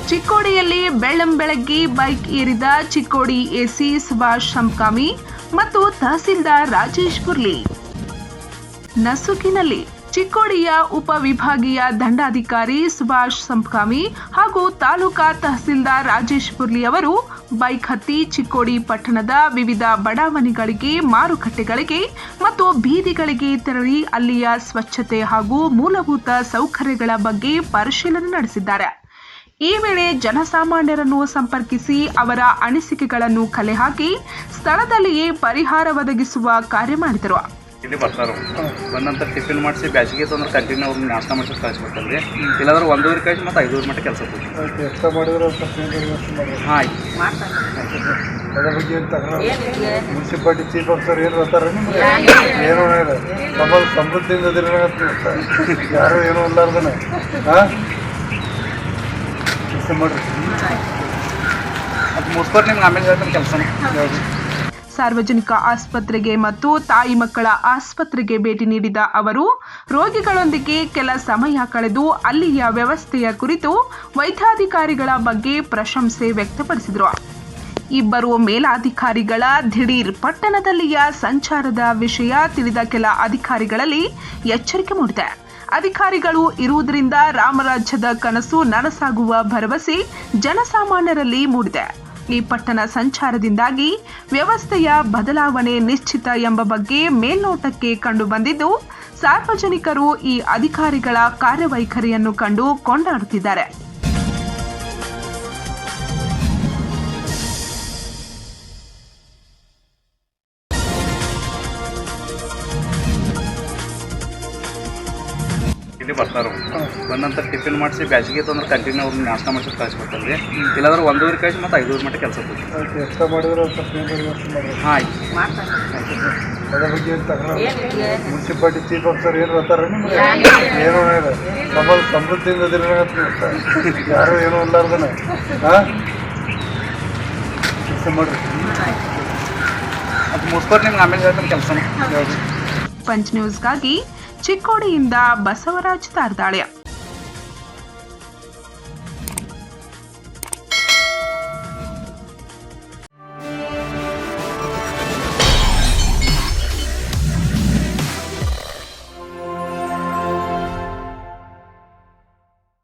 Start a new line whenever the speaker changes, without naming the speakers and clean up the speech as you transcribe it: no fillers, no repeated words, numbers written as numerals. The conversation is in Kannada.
ಚಿಕ್ಕೋಡಿಯಲ್ಲಿ ಬೆಳ್ಳಂಬೆಳಗ್ಗೆ ಬೈಕ್ ಏರಿದ ಚಿಕ್ಕೋಡಿ ಎಸಿ ಸುಭಾಷ್ ಸಂಪ್ಕಾಮಿ ಮತ್ತು ತಹಸೀಲ್ದಾರ್ ರಾಜೇಶ್ ಪುರ್ಲಿ. ನಸುಕಿನಲ್ಲಿ ಚಿಕ್ಕೋಡಿಯ ಉಪವಿಭಾಗೀಯ ದಂಡಾಧಿಕಾರಿ ಸುಭಾಷ್ ಸಂಪ್ಕಾಮಿ ಹಾಗೂ ತಾಲೂಕಾ ತಹಸೀಲ್ದಾರ್ ರಾಜೇಶ್ ಪುರ್ಲಿ ಅವರು ಬೈಕ್ ಹತ್ತಿ ಚಿಕ್ಕೋಡಿ ಪಟ್ಟಣದ ವಿವಿಧ ಬಡಾವಣೆಗಳಿಗೆ, ಮಾರುಕಟ್ಟೆಗಳಿಗೆ ಮತ್ತು ಬೀದಿಗಳಿಗೆ ತೆರಳಿ ಅಲ್ಲಿಯ ಸ್ವಚ್ಛತೆ ಹಾಗೂ ಮೂಲಭೂತ ಸೌಕರ್ಯಗಳ ಬಗ್ಗೆ ಪರಿಶೀಲನೆ ನಡೆಸಿದ್ದಾರೆ. ಈ ವೇಳೆ ಜನಸಾಮಾನ್ಯರನ್ನು ಸಂಪರ್ಕಿಸಿ ಅವರ ಅನಿಸಿಕೆಗಳನ್ನು ಕಲೆ ಹಾಕಿ ಸ್ಥಳದಲ್ಲಿಯೇ ಪರಿಹಾರ ಒದಗಿಸುವ ಕಾರ್ಯ ಮಾಡಿದರು.
ಇಲ್ಲಿ ಬರ್ತಾರೆ ಬಂದಂತ ಟಿಫಿನ್ ಮಾಡಿಸಿ ಬ್ಯಾಸಿಗೆ ತಂದ್ರೆ ಕಂಟಿನ್ಯೂ ಅವ್ರನ್ನ ನಾಷ್ಟ ಮಾಡಿಸಿ ಕಳಿಸ್ಬೇಕಂದ್ರೆ ಇಲ್ಲಾಂದ್ರೆ 1:30 ಕಾಯ್ಸಿ ಮತ್ತು 5 ಮಟ್ಟ ಕೆಲಸ ಹಾಂ
ಅದ್ರ ಬಗ್ಗೆ ಮುನ್ಸಿಪಾಲಿಟಿ ಚೀಫ್ ಆಫೀಸರ್ ಏನು ಬರ್ತಾರೆ ನಿಮ್ಗೆ ಏನೂ ಇಲ್ಲ ನಮ್ಮಲ್ಲಿ ಸಮೃದ್ಧಿಯಿಂದ ಯಾರು ಏನೂ ಇಲ್ಲಾರ್ದನೆ ಹಾಂ ಕೆಲಸ ಮಾಡಿರಿ
ಅದು ಮುಸ್ಕೊಟ್ಟು ನಿಮ್ಗೆ ಆಮೇಲೆ ಹೇಳ್ತಾನೆ ಕೆಲಸನೇ ಯಾವುದು.
ಸಾರ್ವಜನಿಕ ಆಸ್ಪತ್ರೆಗೆ ಮತ್ತು ತಾಯಿ ಮಕ್ಕಳ ಆಸ್ಪತ್ರೆಗೆ ಭೇಟಿ ನೀಡಿದ ಅವರು ರೋಗಿಗಳೊಂದಿಗೆ ಕೆಲ ಸಮಯ ಕಳೆದು ಅಲ್ಲಿಯ ವ್ಯವಸ್ಥೆಯ ಕುರಿತು ವೈದ್ಯಾಧಿಕಾರಿಗಳ ಬಗ್ಗೆ ಪ್ರಶಂಸೆ ವ್ಯಕ್ತಪಡಿಸಿದರು. ಇಬ್ಬರು ಮೇಲಾಧಿಕಾರಿಗಳ ದಿಢೀರ್ ಪಟ್ಟಣದಲ್ಲಿಯ ಸಂಚಾರದ ವಿಷಯ ತಿಳಿದ ಕೆಲ ಅಧಿಕಾರಿಗಳಲ್ಲಿ ಎಚ್ಚರಿಕೆ ಮೂಡಿದೆ. ಅಧಿಕಾರಿಗಳು ಇರುವುದರಿಂದ ರಾಮರಾಜ್ಯದ ಕನಸು ನನಸಾಗುವ ಭರವಸೆ ಜನಸಾಮಾನ್ಯರಲ್ಲಿ ಮೂಡಿದೆ. ಈ ಪಟ್ಟಣ ಸಂಚಾರದಿಂದಾಗಿ ವ್ಯವಸ್ಥೆಯ ಬದಲಾವಣೆ ನಿಶ್ಚಿತ ಎಂಬ ಬಗ್ಗೆ ಮೇಲ್ನೋಟಕ್ಕೆ ಕಂಡು ಬಂದಿದ್ದು, ಸಾರ್ವಜನಿಕರು ಈ ಅಧಿಕಾರಿಗಳ ಕಾರ್ಯವೈಖರಿಯನ್ನು ಕಂಡು ಕೊಂಡಾಡುತ್ತಿದ್ದಾರೆ.
ಇಲ್ಲಿ ಬರ್ತಾರೆ ಬಂದಂತ ಟಿಫಿನ್ ಮಾಡಿಸಿ ಬ್ಯಾಸಿಗೆ ತಂದ್ರೆ ಕಂಟಿನ್ಯೂ ಅವ್ರನ್ನ ನಾಷ್ಟ ಮಾಡಿಸಿ ಕಳಿಸ್ಬೇಕಂದ್ರೆ ಇಲ್ಲಾಂದ್ರೆ 1:30 ಕಾಯ್ಸಿ ಮತ್ತು 5 ಮಟ್ಟ ಕೆಲಸ
ಎಕ್ಸ್ಟ್ರಾ ಮಾಡಿದ್ರೆ
ಹಾಂ
ಅದ್ರ ಬಗ್ಗೆ ಮುನ್ಸಿಪಾಲಿಟಿ ಚೀಫ್ ಆಫೀಸರ್ ಏನು ಬರ್ತಾರೆ ನಿಮ್ಗೆ ಏನೂ ಇಲ್ಲ ನಮ್ಮಲ್ಲಿ ಸಮೃದ್ಧಿಯಿಂದ ಯಾರು ಏನೂ ಇಲ್ಲಾರ್ದನೆ ಹಾಂ ಕೆಲಸ ಮಾಡಿರಿ
ಅದು ಮುಸ್ಕೊಟ್ಟು ನಿಮ್ಗೆ ಆಮೇಲೆ ಹೇಳ್ತಾನೆ ಕೆಲಸನೇ ಯಾವುದು.
ಪಂಚ್ ನ್ಯೂಸ್ಗಾಗಿ ಚಿಕ್ಕೋಡಿಯಿಂದ ಬಸವರಾಜ್ ತಾರ್ದಾಳೆ.